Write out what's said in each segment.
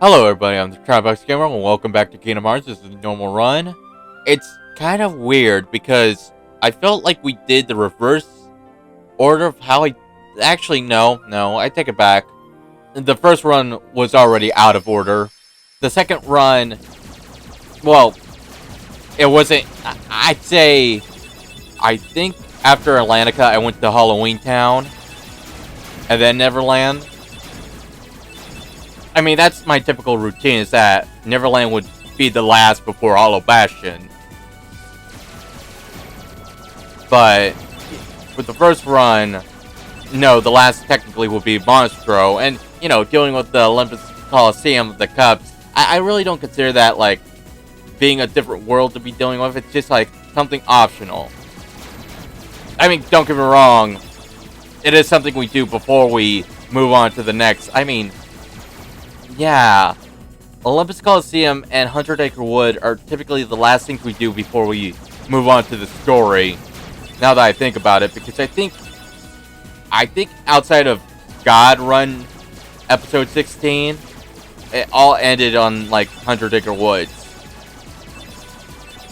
Hello everybody, I'm the Tribox Gamer, and welcome back to Kingdom Hearts. This is a normal run. It's kind of weird because I felt like we did the reverse order of how I... Actually, no, I take it back. The first run was already out of order. The second run, well, it wasn't... I'd say... I think after Atlantica, I went to Halloween Town, and then Neverland. I mean, that's my typical routine, is that Neverland would be the last before Hollow Bastion. But with the first run, no, the last technically would be Monstro. And, you know, dealing with the Olympus Coliseum, the Cups, I really don't consider that, like, being a different world to be dealing with. It's just, like, something optional. I mean, don't get me wrong, it is something we do before we move on to the next. I mean... yeah, Olympus Coliseum and 100 Acre Wood are typically the last things we do before we move on to the story. Now that I think about it, because I think outside of God Run episode 16, it all ended on like 100 Acre Woods.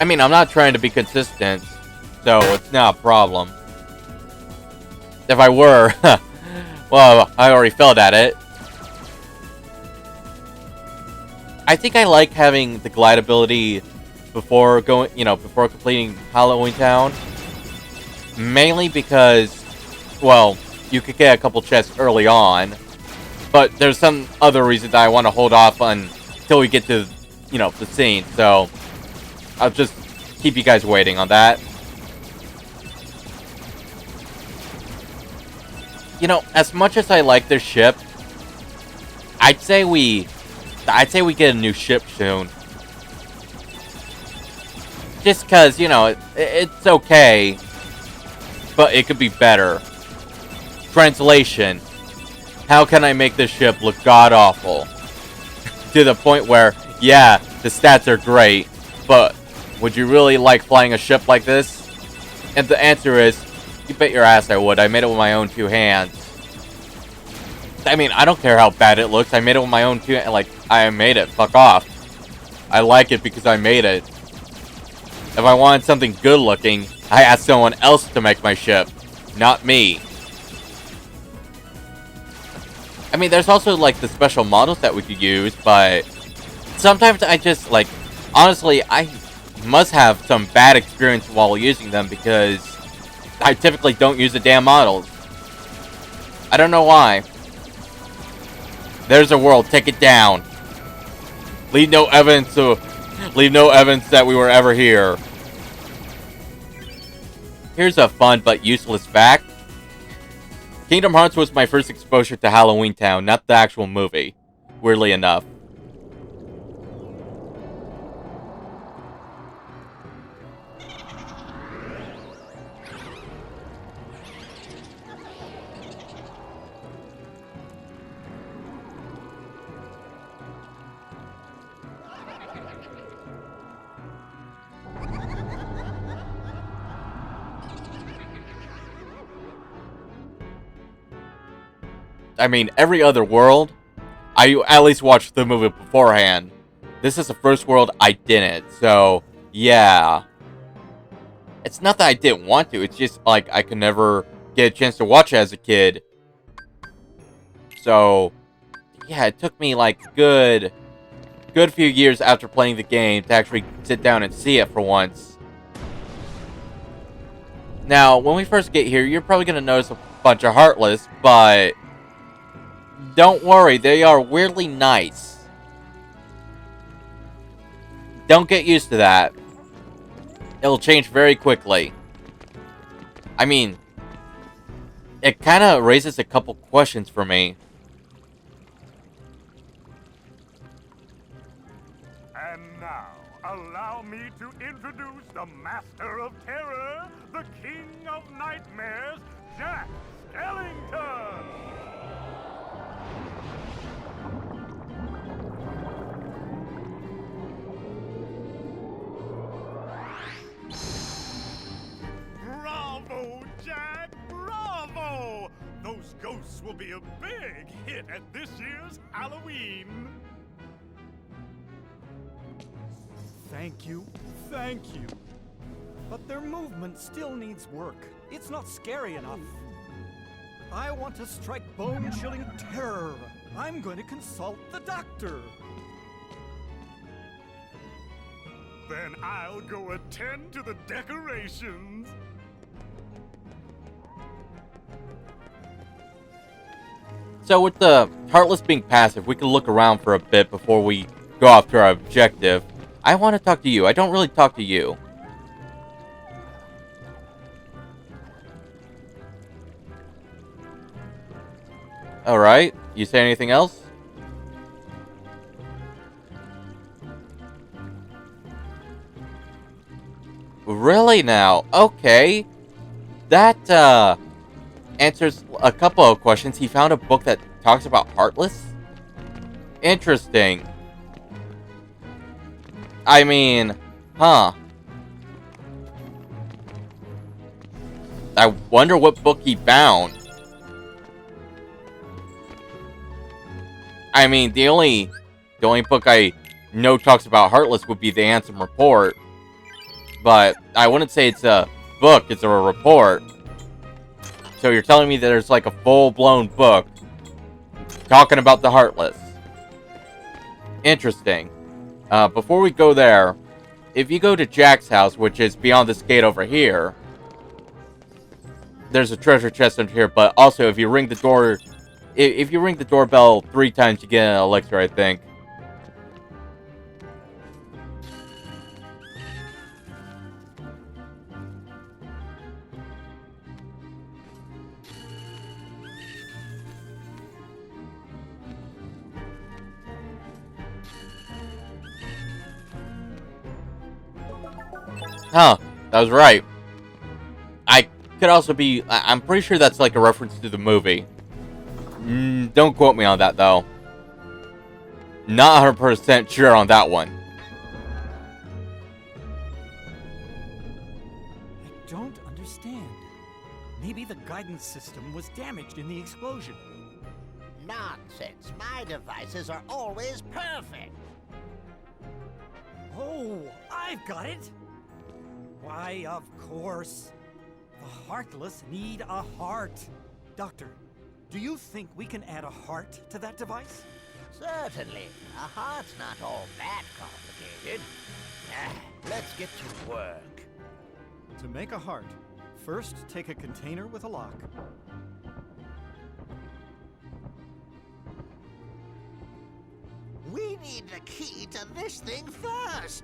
I mean, I'm not trying to be consistent, so it's not a problem. If I were, well, I already failed at it. I think I like having the glide ability before before completing Halloween Town. Mainly because, well, you could get a couple chests early on, but there's some other reason that I want to hold off until we get to, the scene. So I'll just keep you guys waiting on that. As much as I like this ship, I'd say we get a new ship soon. Just because, it's okay, but it could be better. Translation: how can I make this ship look god-awful? To the point where, yeah, the stats are great, but would you really like flying a ship like this? And the answer is, you bet your ass I would. I made it with my own two hands. I mean, I don't care how bad it looks. I made it with my own two hands. Like, I made it. Fuck off. I like it because I made it. If I wanted something good looking, I asked someone else to make my ship, not me. I mean, there's also, like, the special models that we could use, but sometimes I just, like, honestly, I must have some bad experience while using them because I typically don't use the damn models. I don't know why. There's a world. Take it down. Leave no evidence that we were ever here. Here's a fun but useless fact. Kingdom Hearts was my first exposure to Halloween Town, not the actual movie. Weirdly enough. I mean, every other world, I at least watched the movie beforehand. This is the first world I didn't, so, yeah. It's not that I didn't want to, it's just, like, I could never get a chance to watch it as a kid. So, yeah, it took me, like, good few years after playing the game to actually sit down and see it for once. Now, when we first get here, you're probably gonna notice a bunch of heartless, but don't worry, they are weirdly nice. Don't get used to that. It'll change very quickly. I mean, it kind of raises a couple questions for me. And now, allow me to introduce the Master of Terror, the King of Nightmares, Jack Skellington! Bravo, Jack! Bravo! Those ghosts will be a big hit at this year's Halloween. Thank you. Thank you. But their movement still needs work. It's not scary enough. I want to strike bone-chilling terror. I'm going to consult the doctor. Then I'll go attend to the decorations. So with the Heartless being passive, we can look around for a bit before we go off to our objective. I want to talk to you. I don't really talk to you. Alright. You say anything else? Really now? Okay. That, answers a couple of questions. He found a book that talks about Heartless? Interesting. I mean, huh. I wonder what book he found. I mean, the only book I know talks about Heartless would be the Ansem Report. But I wouldn't say it's a book, it's a report. So you're telling me that there's like a full-blown book talking about the Heartless. Interesting. Before we go there, if you go to Jack's house, which is beyond this gate over here, there's a treasure chest under here, but also if you ring the door, if you ring the doorbell 3 times, you get an elixir, I think. Huh, that was right. I could also be... I'm pretty sure that's like a reference to the movie. Don't quote me on that, though. Not 100% sure on that one. I don't understand. Maybe the guidance system was damaged in the explosion. Nonsense. My devices are always perfect. Oh, I've got it! Why, of course. The Heartless need a heart. Doctor, do you think we can add a heart to that device? Certainly. A heart's not all that complicated. Let's get to work. To make a heart, first take a container with a lock. We need the key to this thing first.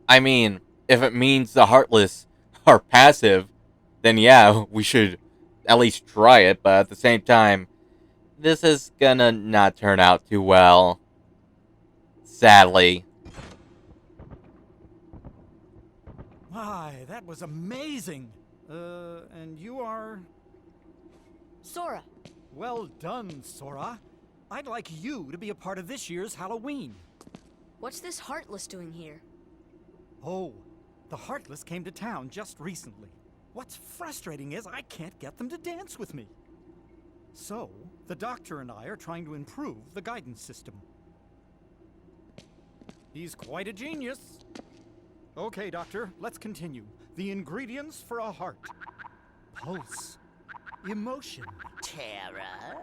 I mean, if it means the Heartless are passive, then yeah, we should at least try it, but at the same time, this is gonna not turn out too well. Sadly. My, that was amazing. And you are... Sora. Well done, Sora. I'd like you to be a part of this year's Halloween. What's this Heartless doing here? Oh, the Heartless came to town just recently. What's frustrating is I can't get them to dance with me. So, the doctor and I are trying to improve the guidance system. He's quite a genius. Okay, Doctor, let's continue. The ingredients for a heart. Pulse. Emotion. Terror?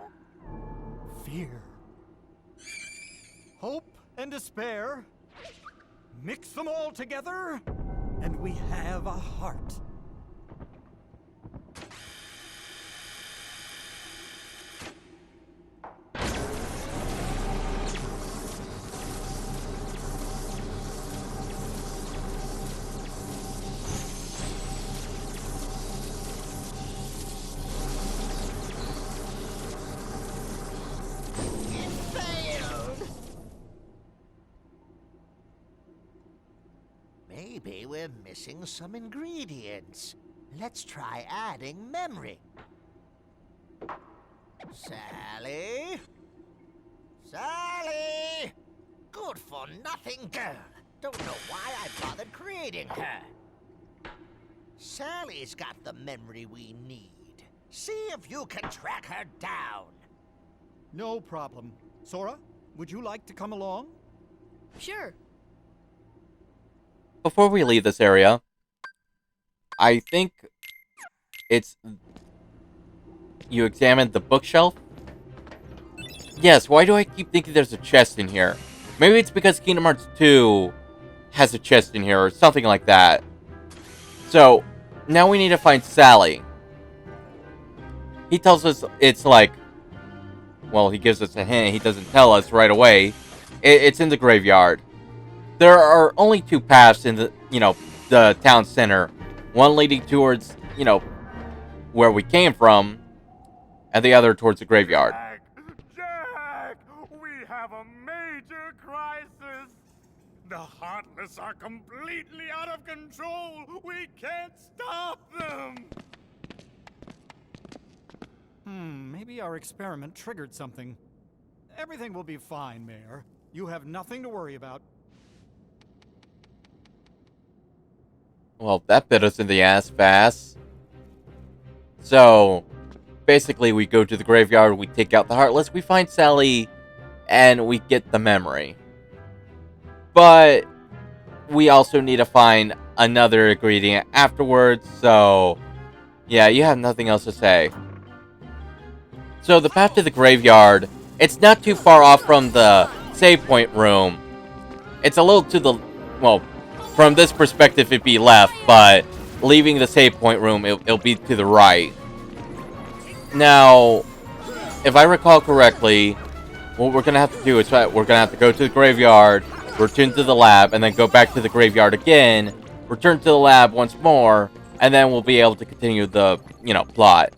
Fear. Hope and despair. Mix them all together, and we have a heart. Maybe we're missing some ingredients. Let's try adding memory. Sally? Sally! Good-for-nothing girl. Don't know why I bothered creating her. Sally's got the memory we need. See if you can track her down. No problem. Sora, would you like to come along? Sure. Before we leave this area, I think it's... You examined the bookshelf? Yes, why do I keep thinking there's a chest in here? Maybe it's because Kingdom Hearts 2 has a chest in here or something like that. So, now we need to find Sally. He tells us it's like... Well, he gives us a hint. He doesn't tell us right away. It's in the graveyard. There are only two paths in the, the town center. One leading towards, where we came from, and the other towards the graveyard. Jack! We have a major crisis! The Heartless are completely out of control! We can't stop them! Maybe our experiment triggered something. Everything will be fine, Mayor. You have nothing to worry about. Well, that bit us in the ass fast. So, basically we go to the graveyard, we take out the Heartless, we find Sally, and we get the memory. But we also need to find another ingredient afterwards, so yeah, you have nothing else to say. So the path to the graveyard, it's not too far off from the save point room. It's a little to the, well, from this perspective it'd be left, but leaving the save point room, it'll be to the right. Now, if I recall correctly, what we're going to have to do is we're going to have to go to the graveyard, return to the lab, and then go back to the graveyard again, return to the lab once more, and then we'll be able to continue the, plot.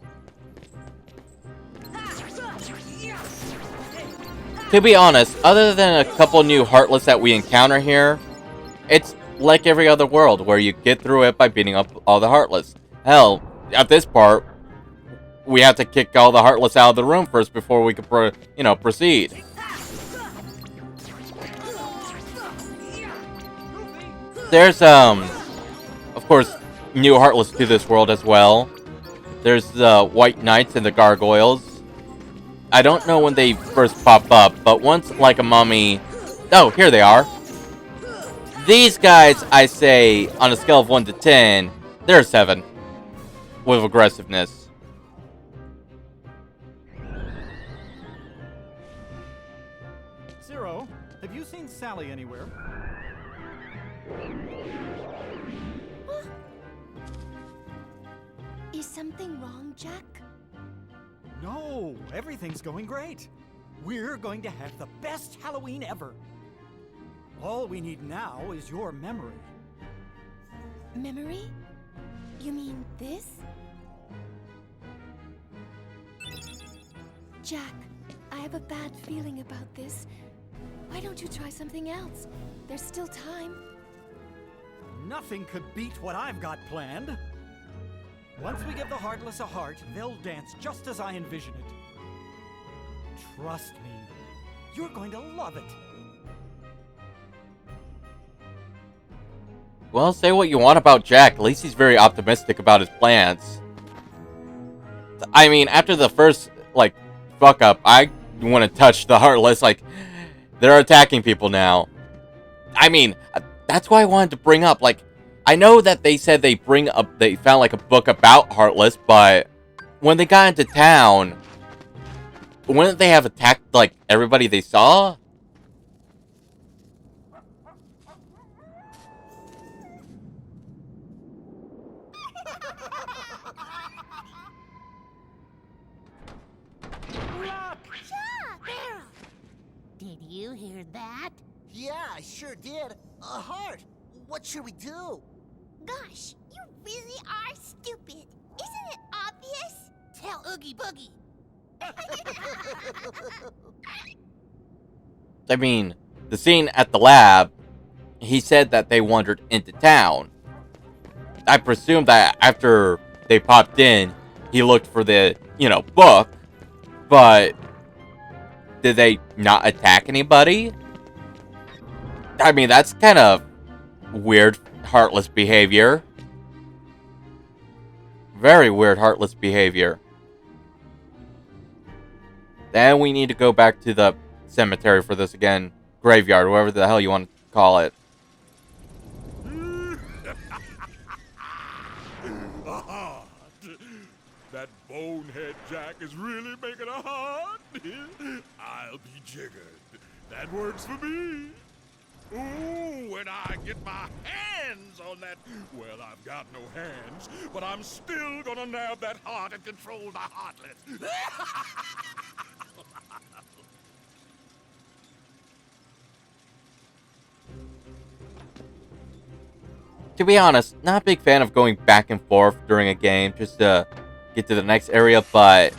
To be honest, other than a couple new Heartless that we encounter here, it's like every other world, where you get through it by beating up all the Heartless. Hell, at this part, we have to kick all the Heartless out of the room first before we can, proceed. There's, of course, new Heartless to this world as well. There's the White Knights and the Gargoyles. I don't know when they first pop up, but once, like a mummy... Oh, here they are. These guys, I say, on a scale of 1 to 10, they're a 7. With aggressiveness. Zero, have you seen Sally anywhere? Is something wrong, Jack? No, everything's going great. We're going to have the best Halloween ever. All we need now is your memory. Memory? You mean this? Jack, I have a bad feeling about this. Why don't you try something else? There's still time. Nothing could beat what I've got planned. Once we give the Heartless a heart, they'll dance just as I envision it. Trust me, you're going to love it. Well, say what you want about Jack. At least he's very optimistic about his plans. I mean, after the first, fuck up, I want to touch the Heartless. They're attacking people now. I mean, that's why I wanted to bring up, I know that they said they found, a book about Heartless, but when they got into town, wouldn't they have attacked, everybody they saw? Did you hear that? Yeah, I sure did. A heart. What should we do? Gosh, you really are stupid. Isn't it obvious? Tell Oogie Boogie. I mean, the scene at the lab, he said that they wandered into town. I presume that after they popped in, he looked for the, book, but did they not attack anybody? I mean, that's kind of weird, Heartless behavior. Very weird, Heartless behavior. Then we need to go back to the cemetery for this again. Graveyard, whatever the hell you want to call it. A heart. That bonehead Jack is really making a heart. I'll be jiggered. That works for me. Ooh, when I get my hands on that... Well, I've got no hands, but I'm still gonna nab that heart and control the heartless. To be honest, not a big fan of going back and forth during a game just to get to the next area, but...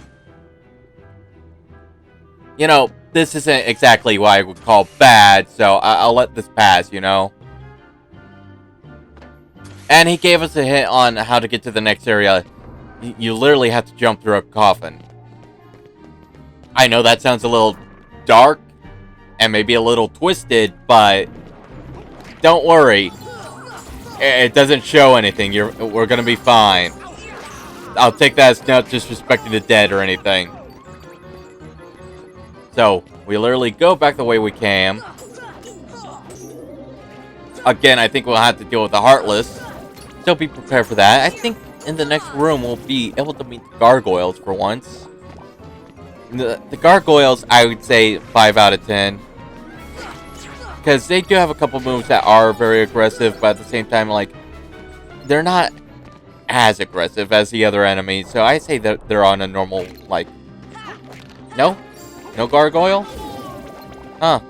You know, this isn't exactly what I would call bad, so I'll let this pass, you know? And he gave us a hint on how to get to the next area. You literally have to jump through a coffin. I know that sounds a little dark and maybe a little twisted, but don't worry. It doesn't show anything. We're gonna be fine. I'll take that as not disrespecting the dead or anything. So, we literally go back the way we came. Again, I think we'll have to deal with the Heartless. So be prepared for that. I think in the next room we'll be able to meet the gargoyles for once. The gargoyles, I would say 5 out of 10. Because they do have a couple moves that are very aggressive, but at the same time, like, they're not as aggressive as the other enemies. So I say that they're on a normal, like... No? No gargoyle? Huh.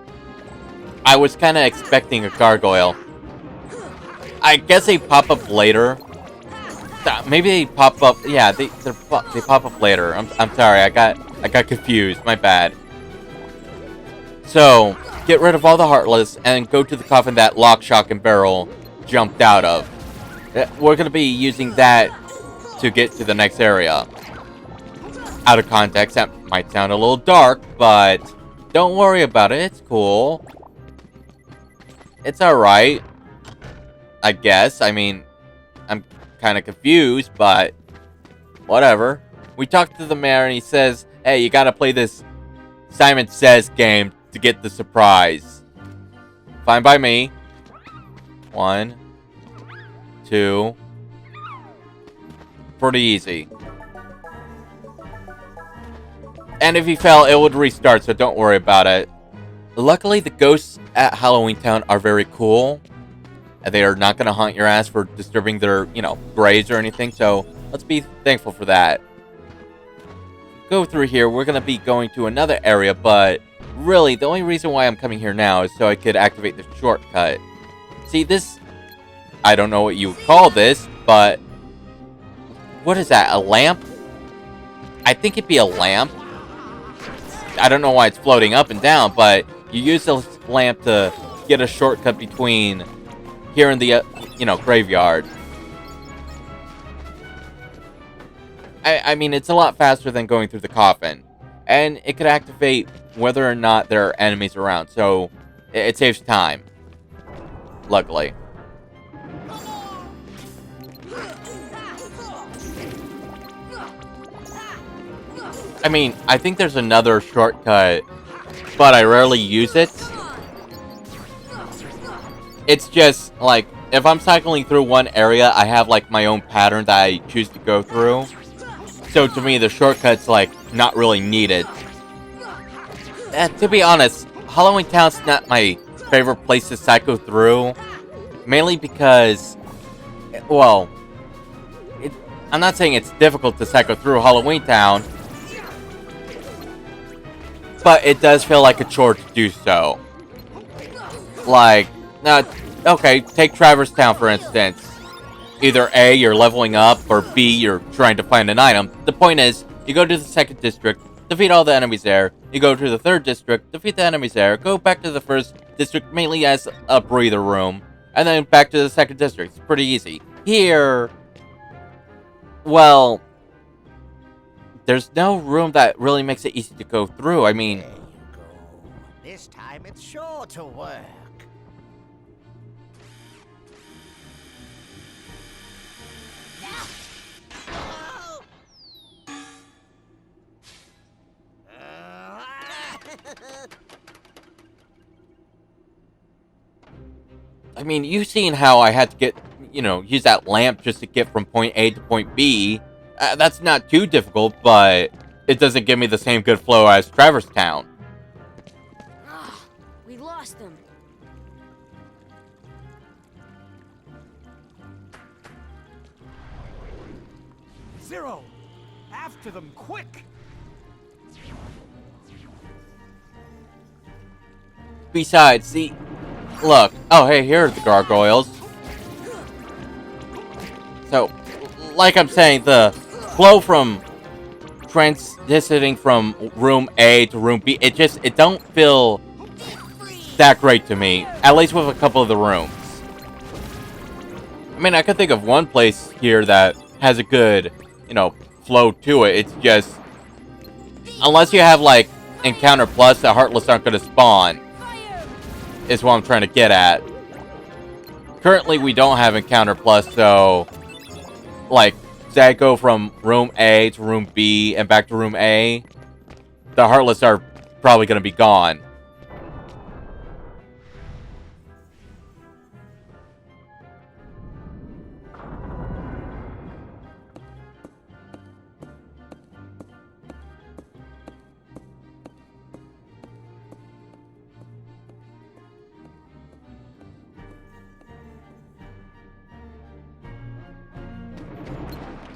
I was kind of expecting a gargoyle. I guess they pop up later. Maybe they pop up... Yeah, they pop up later. I'm sorry, I got confused. My bad. So... Get rid of all the Heartless and go to the coffin that Lock, Shock, and Barrel jumped out of. We're going to be using that to get to the next area. Out of context, that might sound a little dark, but don't worry about it. It's cool. It's alright. I guess. I mean, I'm kind of confused, but whatever. We talked to the mayor and he says, hey, you got to play this Simon Says game to get the surprise. Fine by me. 1, 2. Pretty easy. And if you fell, it would restart, so don't worry about it. Luckily, the ghosts at Halloween Town are very cool. And they are not going to haunt your ass for disturbing their, graves or anything, so let's be thankful for that. Go through here, we're going to be going to another area, but really, the only reason why I'm coming here now is so I could activate the shortcut. See, this... I don't know what you would call this, but... What is that, a lamp? I think it'd be a lamp. I don't know why it's floating up and down, but you use this lamp to get a shortcut between here and the, graveyard. I mean, it's a lot faster than going through the coffin. And it could activate whether or not there are enemies around, so it saves time. Luckily. I mean, I think there's another shortcut, but I rarely use it. It's just, like, if I'm cycling through one area, I have, like, my own pattern that I choose to go through. So to me, the shortcut's, like, not really needed. And to be honest, Halloween Town's not my favorite place to cycle through. Mainly because, well, I'm not saying it's difficult to cycle through Halloween Town, but it does feel like a chore to do so. Like, okay, take Traverse Town for instance. Either A, you're leveling up, or B, you're trying to find an item. The point is, you go to the 2nd district, defeat all the enemies there. You go to the 3rd district, defeat the enemies there. Go back to the 1st district mainly as a breather room. And then back to the 2nd district. It's pretty easy. Here, well, there's no room that really makes it easy to go through. I mean... There you go. This time it's sure to work. I mean, you've seen how I had to get, use that lamp just to get from point A to point B. That's not too difficult, but it doesn't give me the same good flow as Traverse Town. Ah, we lost them. Zero! After them, quick! Besides, look. Oh, hey, here are the gargoyles. So, like I'm saying, the flow from transitioning from room A to room B, it don't feel that great to me. At least with a couple of the rooms. I mean, I could think of one place here that has a good, flow to it. It's just, unless you have, like, Encounter Plus, the Heartless aren't going to spawn. Is what I'm trying to get at. Currently, we don't have Encounter Plus, so, like, say I go from room A to room B and back to room A, the Heartless are probably going to be gone.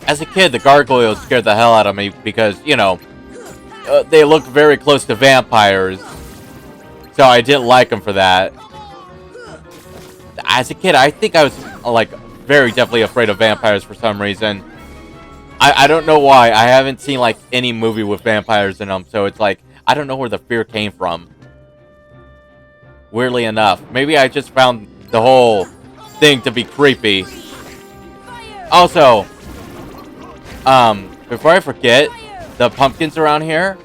As a kid, the gargoyles scared the hell out of me because, they look very close to vampires. So I didn't like them for that. As a kid, I think I was, like, very definitely afraid of vampires for some reason. I don't know why. I haven't seen, like, any movie with vampires in them, so it's like, I don't know where the fear came from. Weirdly enough. Maybe I just found the whole thing to be creepy. Also, before I forget, the pumpkins around here,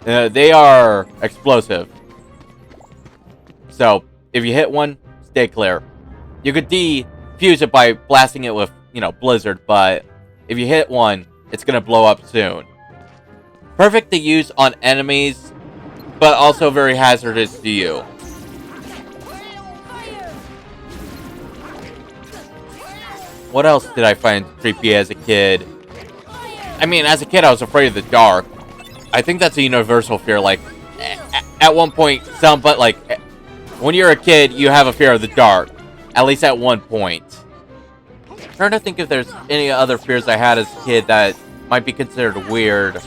they are explosive. So, if you hit one, stay clear. You could defuse it by blasting it with, Blizzard, but if you hit one, it's gonna blow up soon. Perfect to use on enemies, but also very hazardous to you. What else did I find creepy as a kid? I mean, as a kid, I was afraid of the dark. I think that's a universal fear. Like, at one point, when you're a kid, you have a fear of the dark. At least at one point. I'm trying to think if there's any other fears I had as a kid that might be considered weird.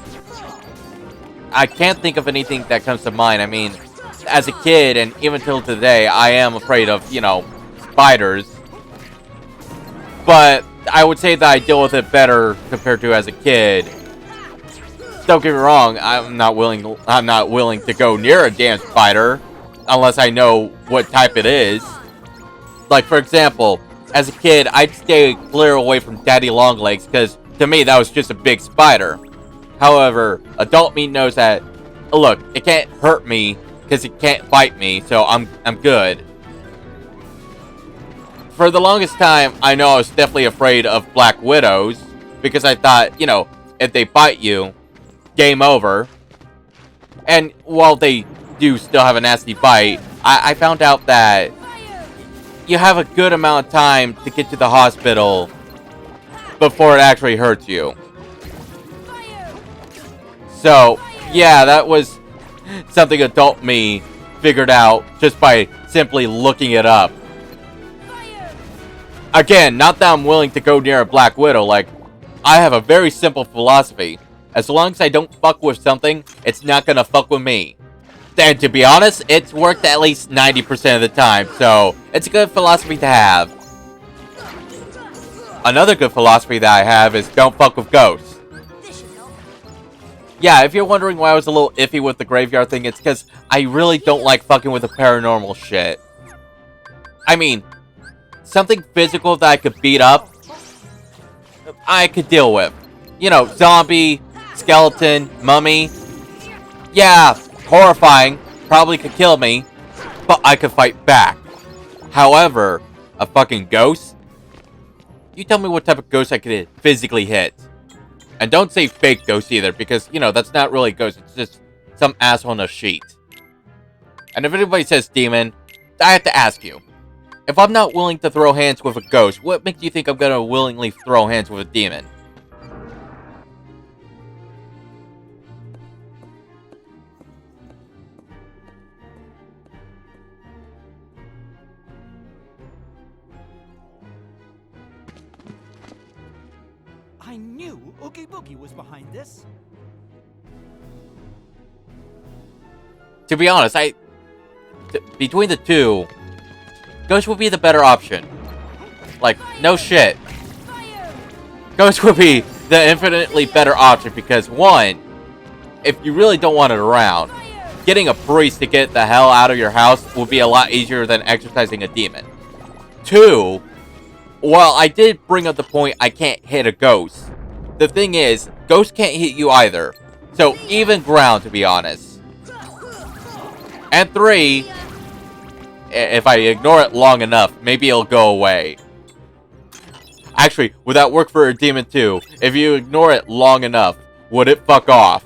I can't think of anything that comes to mind. I mean, as a kid, and even till today, I am afraid of, spiders. But I would say that I deal with it better compared to as a kid. Don't get me wrong, I'm not willing to go near a damn spider unless I know what type it is. Like, for example, as a kid, I'd stay clear away from Daddy Longlegs because to me that was just a big spider. However, adult me knows that, look, it can't hurt me because it can't bite me, so I'm good. For the longest time, I know I was definitely afraid of black widows because I thought, if they bite you, game over. And while they do still have a nasty bite, I found out that you have a good amount of time to get to the hospital before it actually hurts you. So, yeah, that was something adult me figured out just by simply looking it up. Again, not that I'm willing to go near a Black Widow, like, I have a very simple philosophy. As long as I don't fuck with something, it's not gonna fuck with me. And to be honest, it's worked at least 90% of the time, so it's a good philosophy to have. Another good philosophy that I have is don't fuck with ghosts. Yeah, if you're wondering why I was a little iffy with the graveyard thing, it's because I really don't like fucking with the paranormal shit. I mean, something physical that I could beat up, I could deal with. Zombie, skeleton, mummy. Yeah, horrifying, probably could kill me, but I could fight back. However, a fucking ghost? You tell me what type of ghost I could physically hit. And don't say fake ghost either, because, that's not really a ghost, it's just some asshole in a sheet. And if anybody says demon, I have to ask you. If I'm not willing to throw hands with a ghost, what makes you think I'm gonna willingly throw hands with a demon? I knew Oogie Boogie was behind this. To be honest, between the two, Ghost would be the better option. Like, no shit. Ghost would be the infinitely better option because, one, if you really don't want it around, getting a priest to get the hell out of your house would be a lot easier than exorcising a demon. Two, while I did bring up the point I can't hit a ghost, the thing is, Ghost can't hit you either. So, even ground, to be honest. And three, if I ignore it long enough, maybe it'll go away. Actually, would that work for a demon too? If you ignore it long enough, would it fuck off?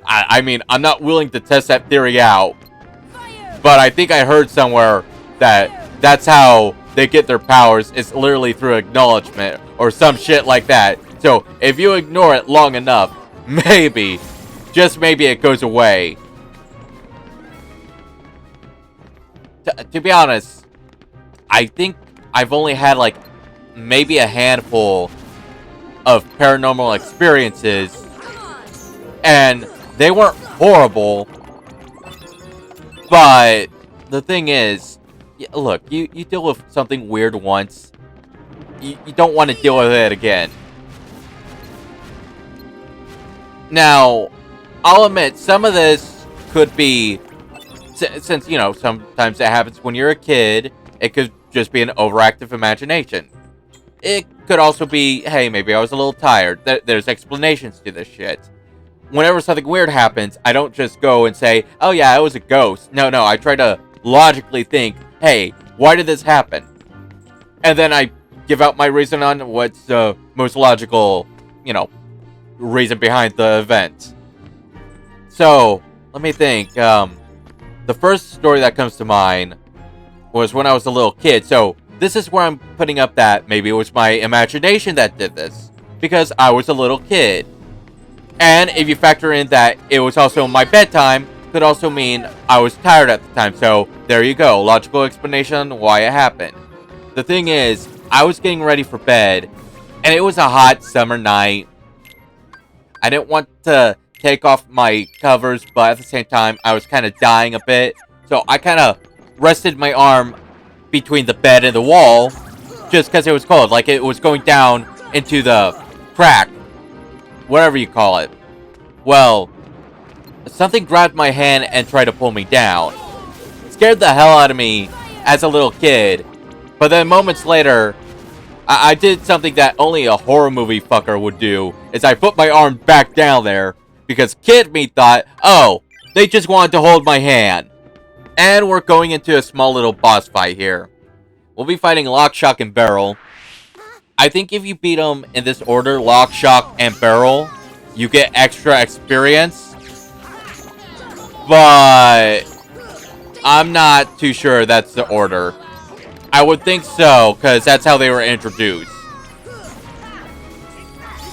I mean, I'm not willing to test that theory out. But I think I heard somewhere that that's how they get their powers. It's literally through acknowledgement or some shit like that. So, if you ignore it long enough, maybe, just maybe it goes away. To be honest, I think I've only had like maybe a handful of paranormal experiences, and they weren't horrible. But the thing is, look, you deal with something weird once, you don't want to deal with it again. Now, I'll admit, some of this could be, since, you know, sometimes it happens when you're a kid, it could just be an overactive imagination. It could also be, hey, maybe I was a little tired. There's explanations to this shit. Whenever something weird happens, I don't just go and say, oh yeah, it was a ghost. No, I try to logically think, hey, why did this happen? And then I give out my reason on what's the most logical, you know, reason behind the event. So, let me think. The first story that comes to mind was when I was a little kid. So, this is where I'm putting up that maybe it was my imagination that did this. Because I was a little kid. And if you factor in that it was also my bedtime, could also mean I was tired at the time. So, there you go. Logical explanation on why it happened. The thing is, I was getting ready for bed, and it was a hot summer night. I didn't want to take off my covers, but at the same time, I was kind of dying a bit. So I kind of rested my arm between the bed and the wall, just because it was cold. Like it was going down into the crack, whatever you call it. Well, something grabbed my hand and tried to pull me down. It scared the hell out of me as a little kid. But then moments later, I did something that only a horror movie fucker would do, is I put my arm back down there, because kid me thought, oh, they just wanted to hold my hand. And we're going into a small little boss fight here. We'll be fighting Lock, Shock, and Barrel. I think if you beat them in this order, Lock, Shock, and Barrel, you get extra experience. But I'm not too sure that's the order. I would think so, because that's how they were introduced.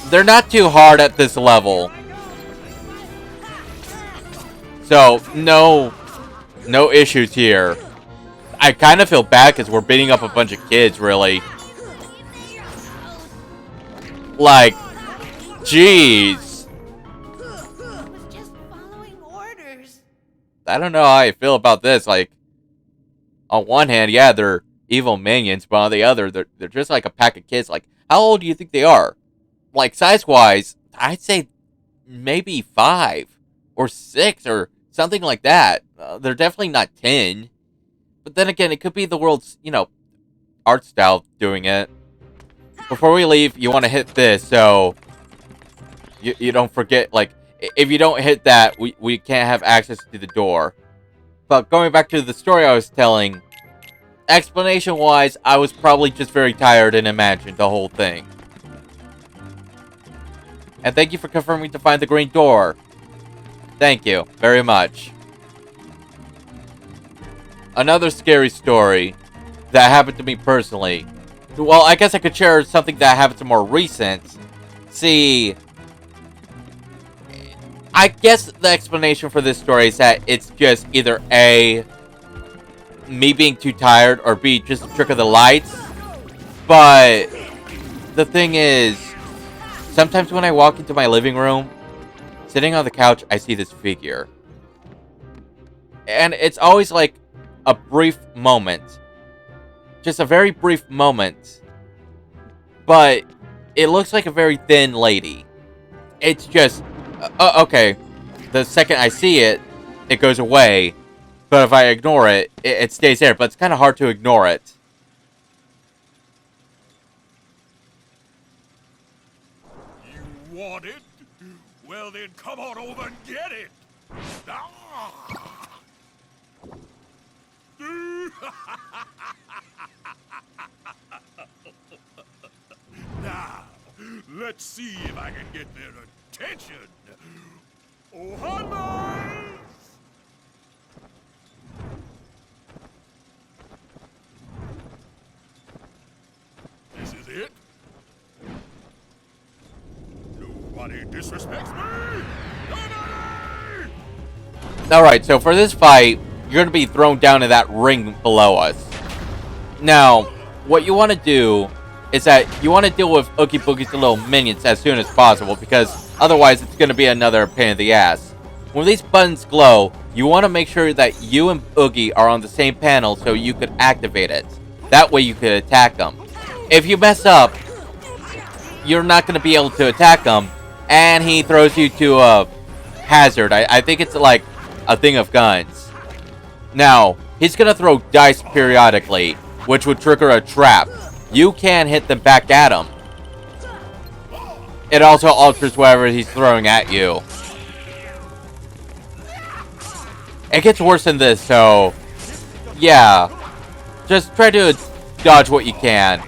They're not too hard at this level. So, no issues here. I kind of feel bad because we're beating up a bunch of kids, really. Like, jeez. I was just following orders. I don't know how I feel about this. Like, on one hand, yeah, they're evil minions, but on the other, they're just like a pack of kids. Like, how old do you think they are? Like, size-wise, I'd say maybe 5 or 6 or something like that. They're definitely not 10. But then again, it could be the world's, you know, art style doing it. Before we leave, you want to hit this, so you don't forget, like, if you don't hit that, we can't have access to the door. But going back to the story I was telling, explanation-wise, I was probably just very tired and imagined the whole thing. And thank you for confirming to find the green door. Thank you very much. Another scary story that happened to me personally. Well, I guess I could share something that happened to more recent. See, I guess the explanation for this story is that it's just either A, me being too tired, or B, just a trick of the lights. But the thing is, sometimes when I walk into my living room, sitting on the couch, I see this figure. And it's always like a brief moment. Just a very brief moment. But it looks like a very thin lady. It's just, okay. The second I see it, it goes away. But if I ignore it, it stays there. But it's kind of hard to ignore it. You want it? Well then, come on over and get it! Ah! Now, let's see if I can get their attention. Oh, heartless! This is it? Nobody disrespects me! Nobody! Alright, so for this fight, you're going to be thrown down in that ring below us. Now, what you want to do is that you want to deal with Oogie Boogie's little minions as soon as possible, because otherwise it's going to be another pain in the ass. When these buttons glow, you want to make sure that you and Oogie are on the same panel so you could activate it. That way you could attack them. If you mess up, you're not going to be able to attack him, and he throws you to a hazard. I think it's like a thing of guns. Now, he's going to throw dice periodically, which would trigger a trap. You can hit them back at him. It also alters whatever he's throwing at you. It gets worse than this, so yeah. Just try to dodge what you can.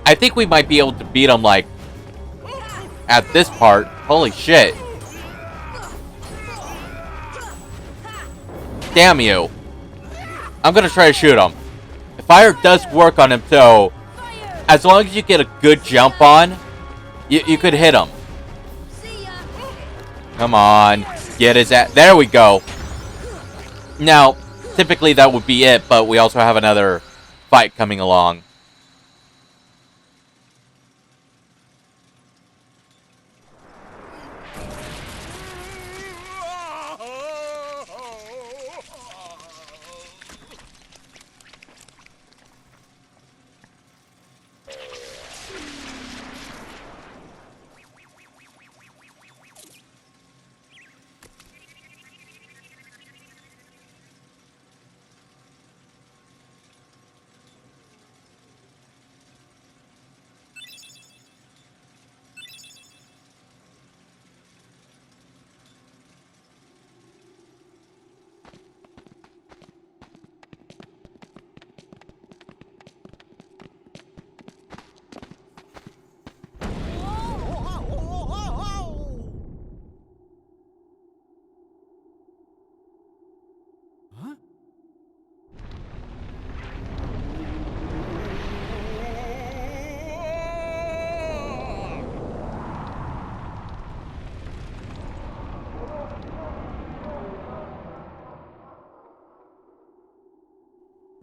I think we might be able to beat him, like, at this part. Holy shit. Damn you. I'm gonna try to shoot him. Fire does work on him, so as long as you get a good jump on, you could hit him. Come on. Get his ass. There we go. Now, typically that would be it, but we also have another fight coming along.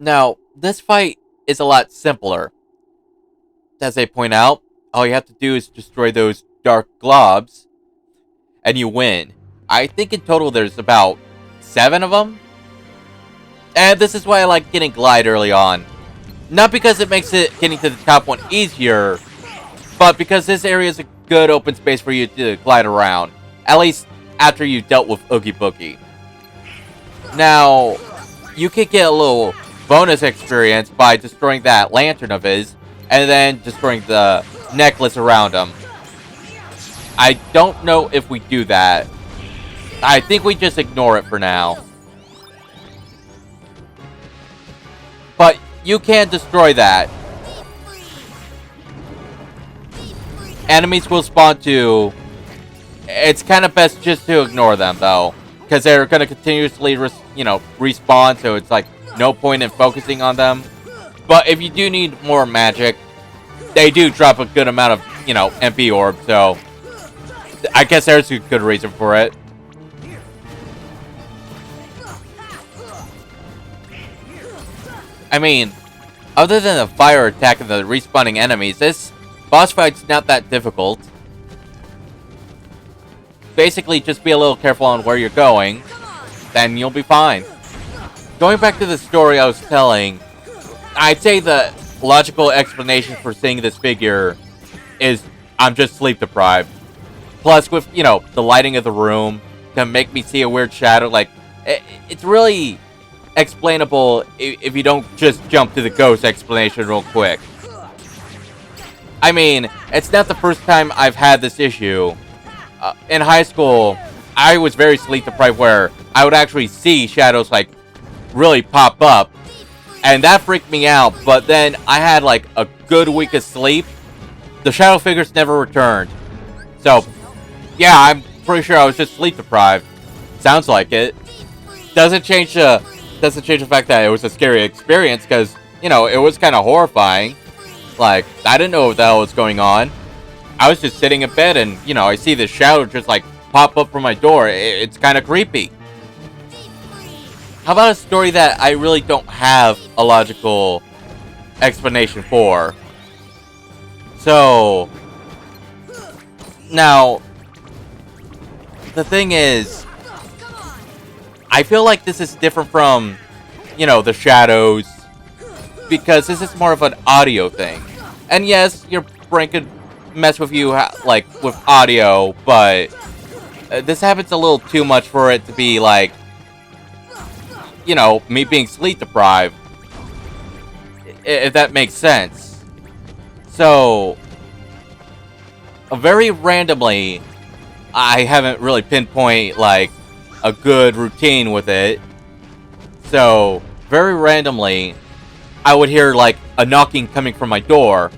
Now, this fight is a lot simpler. As they point out, all you have to do is destroy those dark globs, and you win. I think in total there's about 7 of them. And this is why I like getting Glide early on. Not because it makes it getting to the top one easier, but because this area is a good open space for you to glide around. At least after you dealt with Oogie Boogie. Now, you could get a little bonus experience by destroying that lantern of his, and then destroying the necklace around him. I don't know if we do that. I think we just ignore it for now. But you can destroy that. enemies will spawn too. It's kind of best just to ignore them, though. Because they're going to continuously, respawn, so it's like no point in focusing on them. But if you do need more magic, they do drop a good amount of, MP orbs, so I guess there's a good reason for it. I mean, other than the fire attack and the respawning enemies, this boss fight's not that difficult. Basically, just be a little careful on where you're going, then you'll be fine. Going back to the story I was telling, I'd say the logical explanation for seeing this figure is I'm just sleep deprived. Plus, with, the lighting of the room can make me see a weird shadow. Like, it's really explainable if you don't just jump to the ghost explanation real quick. I mean, it's not the first time I've had this issue. In high school, I was very sleep deprived where I would actually see shadows, like, really pop up. And that freaked me out, but then I had, like, a good week of sleep. The shadow figures never returned. So, yeah, I'm pretty sure I was just sleep deprived. Sounds like it. Doesn't change the fact that it was a scary experience, because, it was kind of horrifying. Like, I didn't know what the hell was going on. I was just sitting in bed and, I see this shadow just, like, pop up from my door. It's kind of creepy. How about a story that I really don't have a logical explanation for? So, now, the thing is, I feel like this is different from, the shadows, because this is more of an audio thing. And yes, your brain could mess with you, like, with audio, but this happens a little too much for it to be, like, me being sleep deprived. If that makes sense. So, very randomly, I haven't really pinpoint, like, a good routine with it. So, very randomly, I would hear, like, a knocking coming from my door.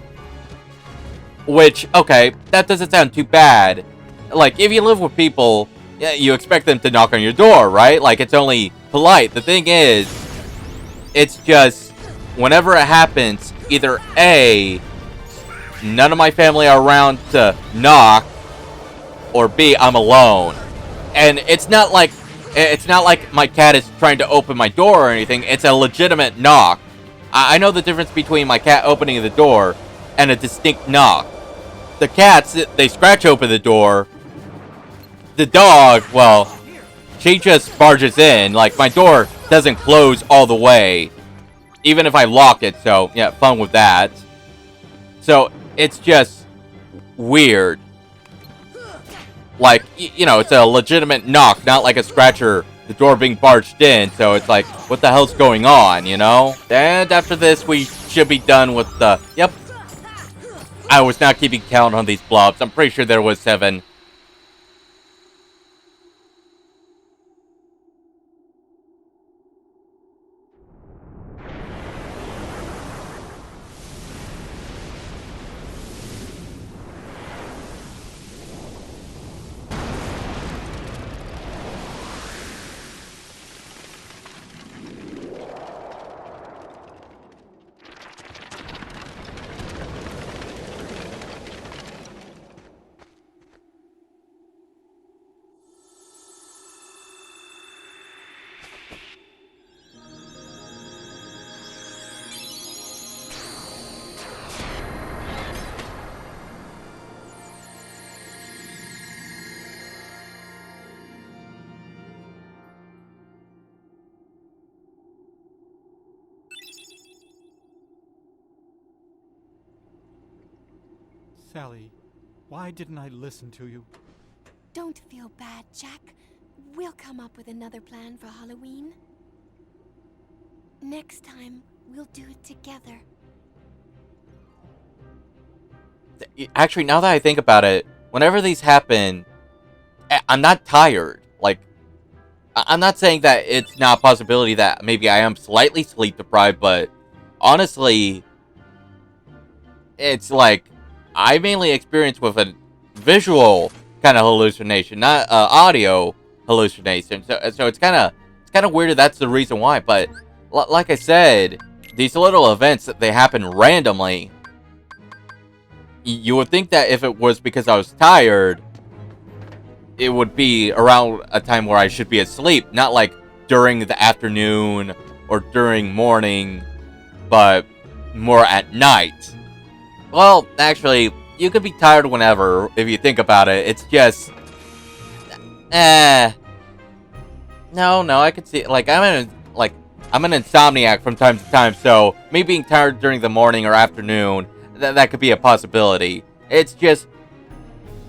Which, okay, that doesn't sound too bad. Like, if you live with people, you expect them to knock on your door, right? Like, it's only polite. The thing is, it's just, whenever it happens, either A, none of my family are around to knock, or B, I'm alone. And it's not like my cat is trying to open my door or anything. It's a legitimate knock. I know the difference between my cat opening the door and a distinct knock. The cats, they scratch open the door. The dog, well, she just barges in. Like, my door doesn't close all the way, even if I lock it, so, yeah, fun with that. So, it's just weird. Like, it's a legitimate knock, not like a scratcher, the door being barged in, so it's like, what the hell's going on, And after this, we should be done with the... Yep. I was not keeping count on these blobs. I'm pretty sure there was 7. Sally, why didn't I listen to you? Don't feel bad, Jack. We'll come up with another plan for Halloween. Next time, we'll do it together. Actually, now that I think about it, whenever these happen, I'm not tired. Like, I'm not saying that it's not a possibility that maybe I am slightly sleep deprived, but honestly, it's like I mainly experience with a visual kind of hallucination, not audio hallucination. So it's kind of weird that that's the reason why. But like I said, these little events they happen randomly. You would think that if it was because I was tired, it would be around a time where I should be asleep, not like during the afternoon or during morning, but more at night. Well, actually, you could be tired whenever, if you think about it. It's just... No, I could see... Like, I'm an insomniac from time to time, so me being tired during the morning or afternoon, that could be a possibility. It's just...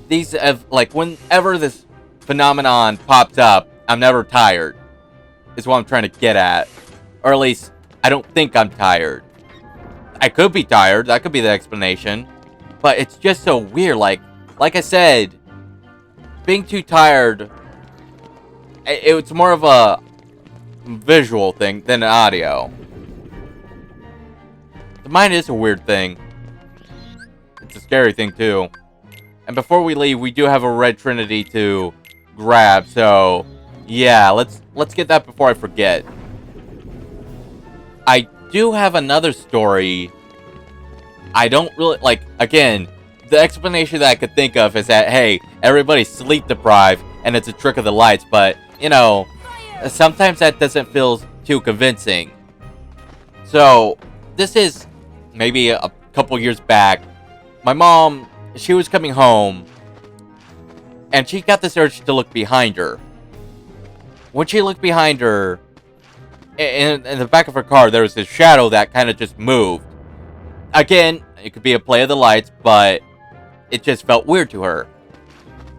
These, like, whenever this phenomenon pops up, I'm never tired. Is what I'm trying to get at. Or at least, I don't think I'm tired. I could be tired, that could be the explanation. But it's just so weird, like I said, being too tired, it's more of a visual thing than an audio. The mind is a weird thing. It's a scary thing too. And before we leave, we do have a red trinity to grab, so yeah, let's get that before I forget. I do have another story. I don't really, like, again, the explanation that I could think of is that, hey, everybody's sleep deprived, and it's a trick of the lights, but, you know, sometimes that doesn't feel too convincing. So, this is maybe a couple years back. My mom, she was coming home, and she got this urge to look behind her. When she looked behind her, in the back of her car, there was this shadow that kind of just moved. Again, it could be a play of the lights, but it just felt weird to her.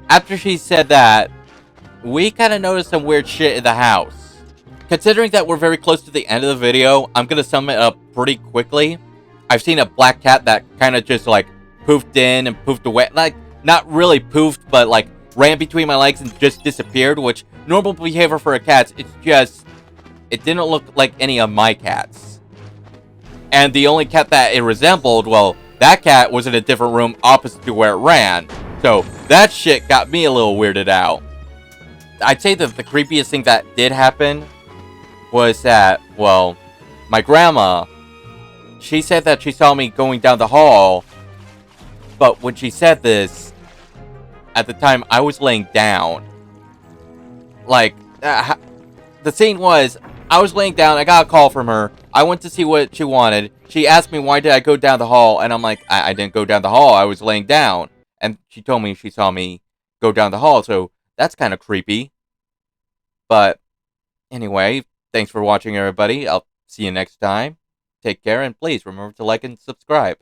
After she said that, we kind of noticed some weird shit in the house. Considering that we're very close to the end of the video, I'm going to sum it up pretty quickly. I've seen a black cat that kind of just like poofed in and poofed away. Like, not really poofed, but like ran between my legs and just disappeared, which normal behavior for a cat, it's just, it didn't look like any of my cats. And the only cat that it resembled, well, that cat was in a different room opposite to where it ran. So that shit got me a little weirded out. I'd say that the creepiest thing that did happen was that, well, my grandma, she said that she saw me going down the hall, but when she said this, at the time I was laying down. Like, the scene was, I was laying down, I got a call from her, I went to see what she wanted, she asked me why did I go down the hall, and I'm like, I didn't go down the hall, I was laying down. And she told me she saw me go down the hall, so that's kind of creepy. But, anyway, thanks for watching everybody, I'll see you next time, take care, and please remember to like and subscribe.